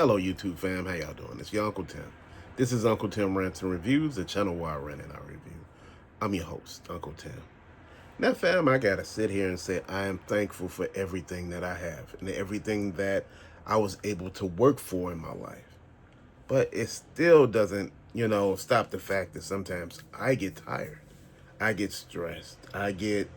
Hello, YouTube fam. How y'all doing? It's your Uncle Tim. This is Uncle Tim Rants and Reviews, the channel where I rant and I review. I'm your host, Uncle Tim. Now, fam, I gotta sit here and say I am thankful for everything that I have and everything that I was able to work for in my life. But it still doesn't, stop the fact that sometimes I get tired. I get stressed. I get,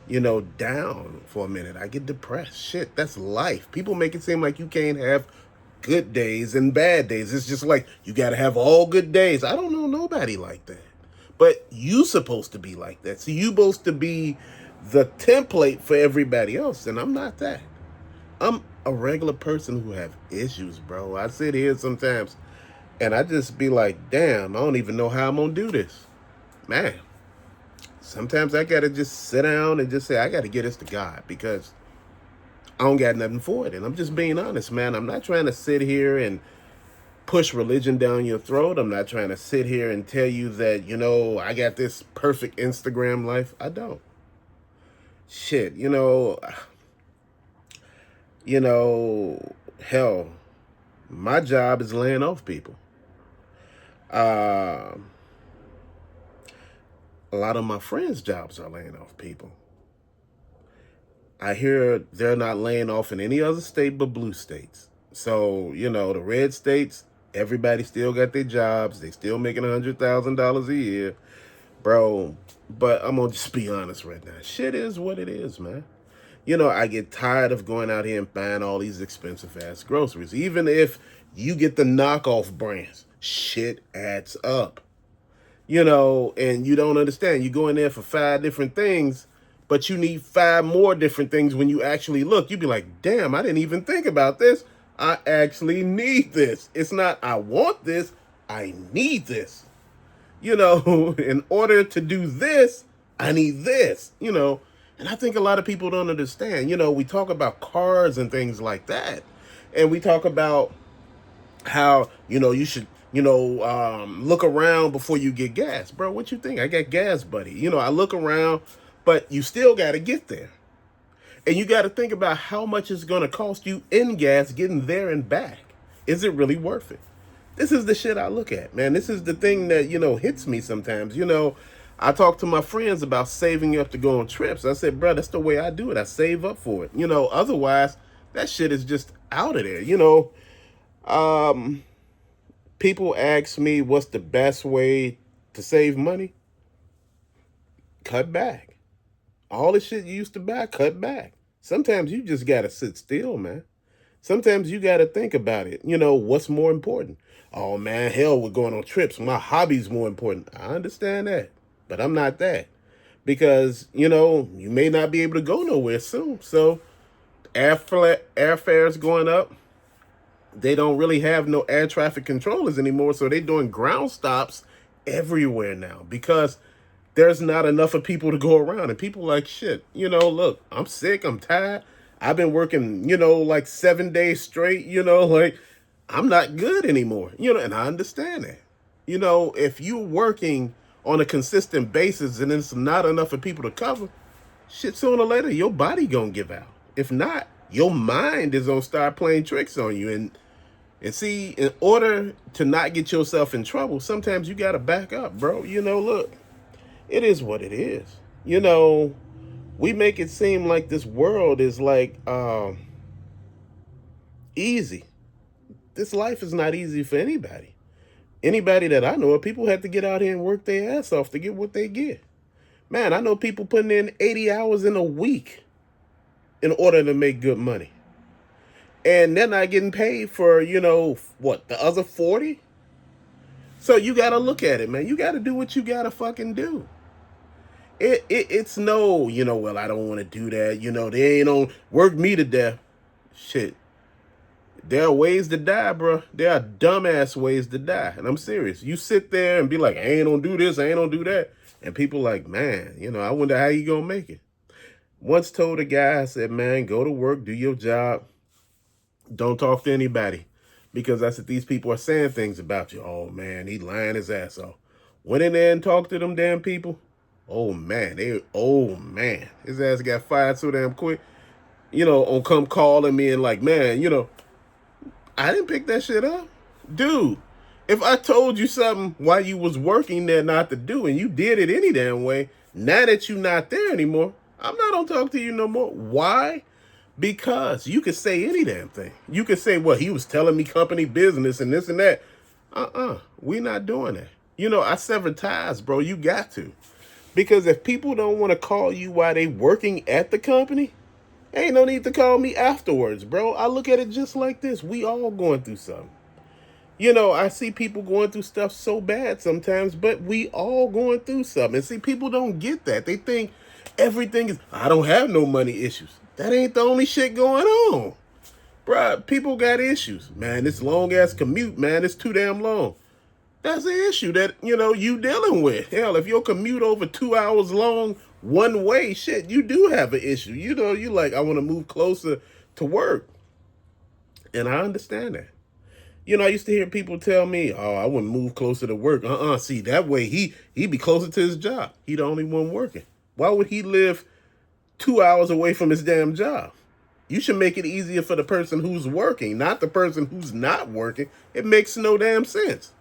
down for a minute. I get depressed. Shit, that's life. People make it seem like you can't have good days and bad days. It's just like you got to have all good days. I don't know nobody like that. But you supposed to be like that. So you supposed to be the template for everybody else, and I'm not that. I'm a regular person who have issues, bro. I sit here sometimes and I just be like, damn, I don't even know how I'm gonna do this. Man, sometimes I gotta just sit down and just say, I gotta get this to God because I don't got nothing for it. And I'm just being honest, man. I'm not trying to sit here and push religion down your throat. I'm not trying to sit here and tell you that, I got this perfect Instagram life. I don't. Shit, hell, my job is laying off people. Uh, a lot of my friends' jobs are laying off people. I hear they're not laying off in any other state but blue states. So, the red states, everybody still got their jobs. They still making $100,000 a year. Bro, but I'm going to just be honest right now. Shit is what it is, man. I get tired of going out here and buying all these expensive ass groceries. Even if you get the knockoff brands, shit adds up. And you don't understand. You go in there for 5 different things, but you need 5 more different things when you actually look. You'd be like, damn, I didn't even think about this. I actually need this. It's not I want this, I need this. In order to do this, I need this, And I think a lot of people don't understand. We talk about cars and things like that. And we talk about how, you should, look around before you get gas. Bro, what you think? I got gas, buddy. I look around, but you still got to get there. And you got to think about how much it's going to cost you in gas getting there and back. Is it really worth it? This is the shit I look at, man. This is the thing that, hits me sometimes. I talk to my friends about saving up to go on trips. I said, bro, that's the way I do it. I save up for it. Otherwise, that shit is just out of there. Um, People ask me what's the best way to save money. Cut back. All the shit you used to buy, cut back. Sometimes you just got to sit still, man. Sometimes you got to think about it. What's more important? Oh, man, hell, we're going on trips. My hobby's more important. I understand that, but I'm not that. Because, you may not be able to go nowhere soon. So airfares going up. They don't really have no air traffic controllers anymore. So they're doing ground stops everywhere now because there's not enough of people to go around. And people like, shit, look, I'm sick. I'm tired. I've been working, like 7 days straight, like I'm not good anymore, and I understand that. If you're working on a consistent basis and it's not enough for people to cover, shit, sooner or later, your body gonna give out. If not, your mind is gonna start playing tricks on you. And see, in order to not get yourself in trouble, sometimes you gotta back up, bro. Look, it is what it is. We make it seem like this world is like easy. This life is not easy for anybody. Anybody that I know of, people have to get out here and work their ass off to get what they get. Man, I know people putting in 80 hours in a week in order to make good money. And they're not getting paid for, what, the other 40? So you got to look at it, man. You got to do what you got to fucking do. It's no, well, I don't want to do that. They ain't on work me to death. Shit. There are ways to die, bro. There are dumbass ways to die. And I'm serious. You sit there and be like, I ain't gonna do this, I ain't gonna do that. And people like, man, I wonder how you gonna make it. Once told a guy, I said, man, go to work, do your job. Don't talk to anybody. Because I said, these people are saying things about you. Oh, man, he lying his ass off. Went in there and talked to them damn people. Oh, man. His ass got fired so damn quick. On come calling me and like, man, I didn't pick that shit up. Dude, if I told you something while you was working there not to do and you did it any damn way, now that you're not there anymore, I'm not gonna talk to you no more. Why? Because you could say any damn thing. You could say, well, he was telling me company business and this and that. We not doing that. You know, I severed ties, bro. You got to. Because if people don't want to call you while they working at the company, ain't no need to call me afterwards, bro. I look at it just like this. We all going through something. You know, I see people going through stuff so bad sometimes, but we all going through something. And see, people don't get that. They think everything is, I don't have no money issues. That ain't the only shit going on. Bruh, people got issues. Man, this long ass commute, man, it's too damn long. That's an issue that, you know, you dealing with. Hell, if your commute over 2 hours long one way, shit, you do have an issue. You know, you like, I want to move closer to work. And I understand that. You know, I used to hear people tell me, oh, I wouldn't move closer to work. See, that way he'd be closer to his job. He the only one working. Why would he live 2 hours away from his damn job? You should make it easier for the person who's working, not the person who's not working. It makes no damn sense.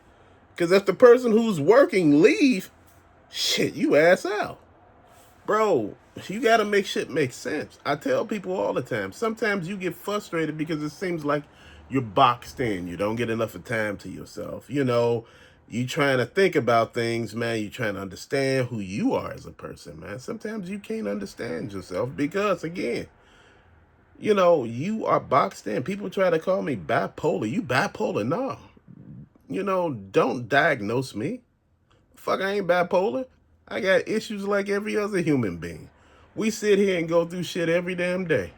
Because if the person who's working leave, shit, you ass out. Bro, you got to make shit make sense. I tell people all the time, sometimes you get frustrated because it seems like you're boxed in. You don't get enough of time to yourself. You know, you trying to think about things, man. You trying to understand who you are as a person, man. Sometimes you can't understand yourself because, again, you know, you are boxed in. People try to call me bipolar. You bipolar? No. You know, don't diagnose me. Fuck, I ain't bipolar. I got issues like every other human being. We sit here and go through shit every damn day.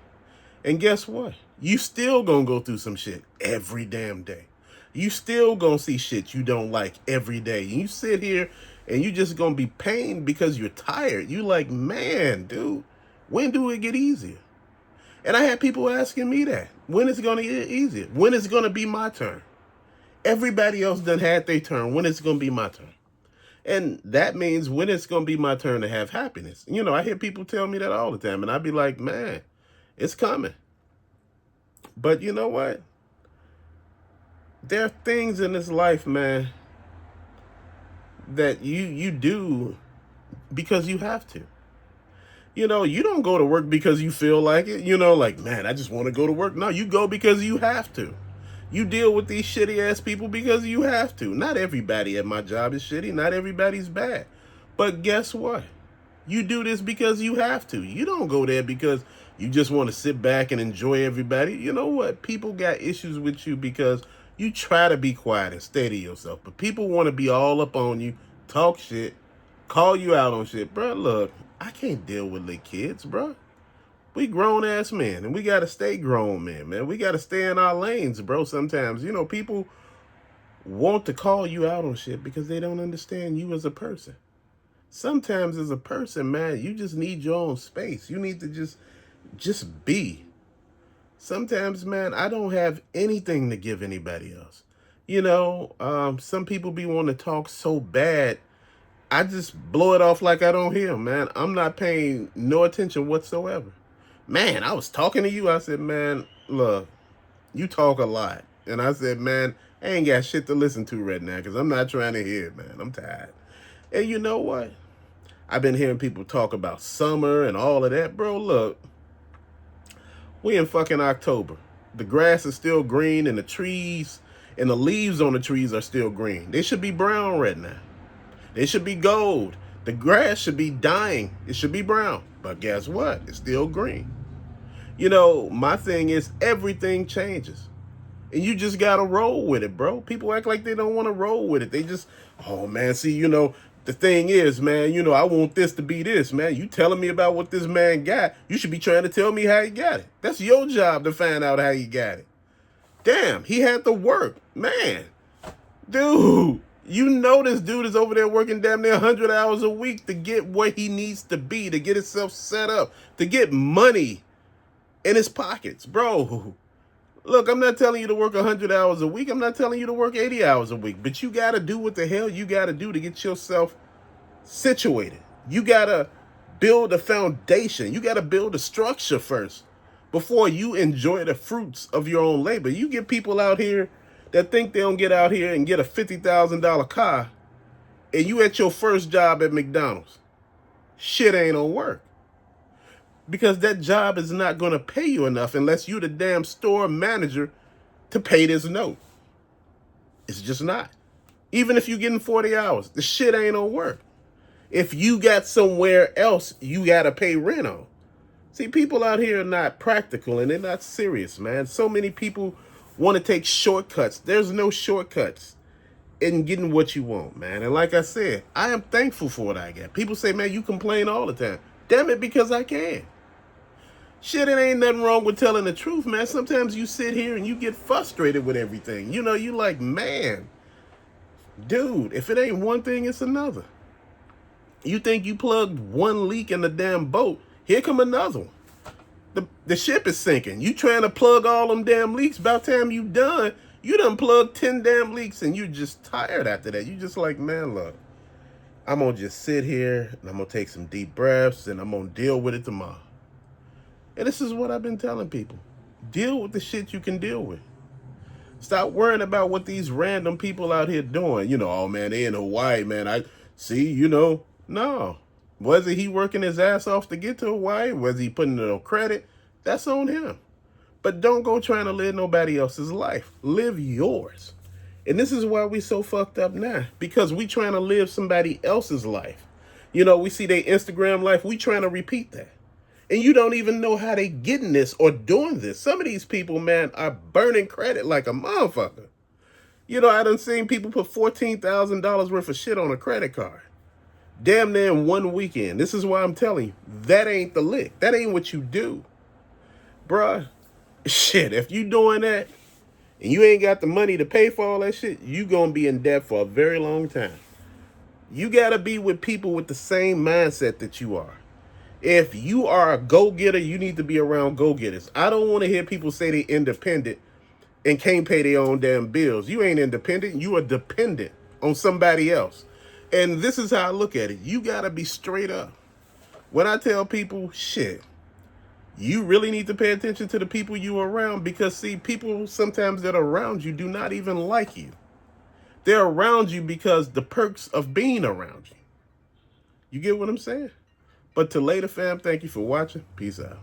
And guess what? You still gonna go through some shit every damn day. You still gonna see shit you don't like every day. And you sit here and you just gonna be pained because you're tired. You like, man, dude, when do it get easier? And I had people asking me that. When is it gonna get easier? When is it gonna be my turn? Everybody else done had their turn. When it's going to be my turn? And that means when it's going to be my turn to have happiness. You know, I hear people tell me that all the time. And I be like, man, it's coming. But you know what? There are things in this life, man, that you do because you have to. You know, you don't go to work because you feel like it. You know, like, man, I just want to go to work. No, you go because you have to. You deal with these shitty ass people because you have to. Not everybody at my job is shitty. Not everybody's bad. But guess what? You do this because you have to. You don't go there because you just want to sit back and enjoy everybody. You know what? People got issues with you because you try to be quiet and stay to yourself. But people want to be all up on you, talk shit, call you out on shit. Bro, look, I can't deal with little kids, bro. We grown ass men and we got to stay grown men, man. We got to stay in our lanes, bro. Sometimes, you know, people want to call you out on shit because they don't understand you as a person. Sometimes as a person, man, you just need your own space. You need to just be. Sometimes, man, I don't have anything to give anybody else. You know, some people be wanting to talk so bad. I just blow it off like I don't hear, man. I'm not paying no attention whatsoever. Man, I was talking to you. I said, man, look, you talk a lot. And I said, man, I ain't got shit to listen to right now because I'm not trying to hear it, man. I'm tired. And you know what? I've been hearing people talk about summer and all of that. Bro, look, we in fucking October. The grass is still green and the trees and the leaves on the trees are still green. They should be brown right now. They should be gold. The grass should be dying. It should be brown. But guess what? It's still green. You know, my thing is everything changes. And you just got to roll with it, bro. People act like they don't want to roll with it. They just, oh, man, see, you know, the thing is, man, you know, I want this to be this, man. You telling me about what this man got. You should be trying to tell me how he got it. That's your job to find out how he got it. Damn, he had to work. Man, dude, you know this dude is over there working damn near 100 hours a week to get where he needs to be, to get himself set up, to get money in his pockets. Bro, look, I'm not telling you to work 100 hours a week. I'm not telling you to work 80 hours a week. But you got to do what the hell you got to do to get yourself situated. You got to build a foundation. You got to build a structure first before you enjoy the fruits of your own labor. You get people out here that think they don't get out here and get a $50,000 car, and you at your first job at McDonald's. Shit ain't gonna work. Because that job is not gonna pay you enough unless you the damn store manager to pay this note. It's just not. Even if you're getting 40 hours, the shit ain't gonna work. If you got somewhere else you gotta pay rent on. See, people out here are not practical and they're not serious, man. So many people want to take shortcuts. There's no shortcuts in getting what you want, man. And like I said, I am thankful for what I got. People say, man, you complain all the time. Damn it, because I can. Shit, it ain't nothing wrong with telling the truth, man. Sometimes you sit here and you get frustrated with everything. You know, you like, man, dude, if it ain't one thing, it's another. You think you plugged one leak in the damn boat, here come another one. The ship is sinking. You trying to plug all them damn leaks. By the time you done, you done plugged 10 damn leaks and you just tired after that. You just like, man, look, I'm going to just sit here and I'm going to take some deep breaths and I'm going to deal with it tomorrow. And this is what I've been telling people. Deal with the shit you can deal with. Stop worrying about what these random people out here doing. You know, oh man, they in Hawaii, man. I see, you know, no. Was he working his ass off to get to Hawaii? Was he putting it on credit? That's on him. But don't go trying to live nobody else's life. Live yours. And this is why we so fucked up now. Because we trying to live somebody else's life. You know, we see their Instagram life. We trying to repeat that. And you don't even know how they getting this or doing this. Some of these people, man, are burning credit like a motherfucker. You know, I done seen people put $14,000 worth of shit on a credit card. Damn near in one weekend. This is why I'm telling you, that ain't the lick. That ain't what you do. Bruh, shit, if you doing that and you ain't got the money to pay for all that shit, you gonna be in debt for a very long time. You gotta be with people with the same mindset that you are. If you are a go-getter, you need to be around go-getters. I don't want to hear people say they independent and can't pay their own damn bills. You ain't independent. You are dependent on somebody else. And this is how I look at it. You got to be straight up. When I tell people, shit, you really need to pay attention to the people you are around because, see, people sometimes that are around you do not even like you. They're around you because the perks of being around you. You get what I'm saying? But to later, fam, thank you for watching. Peace out.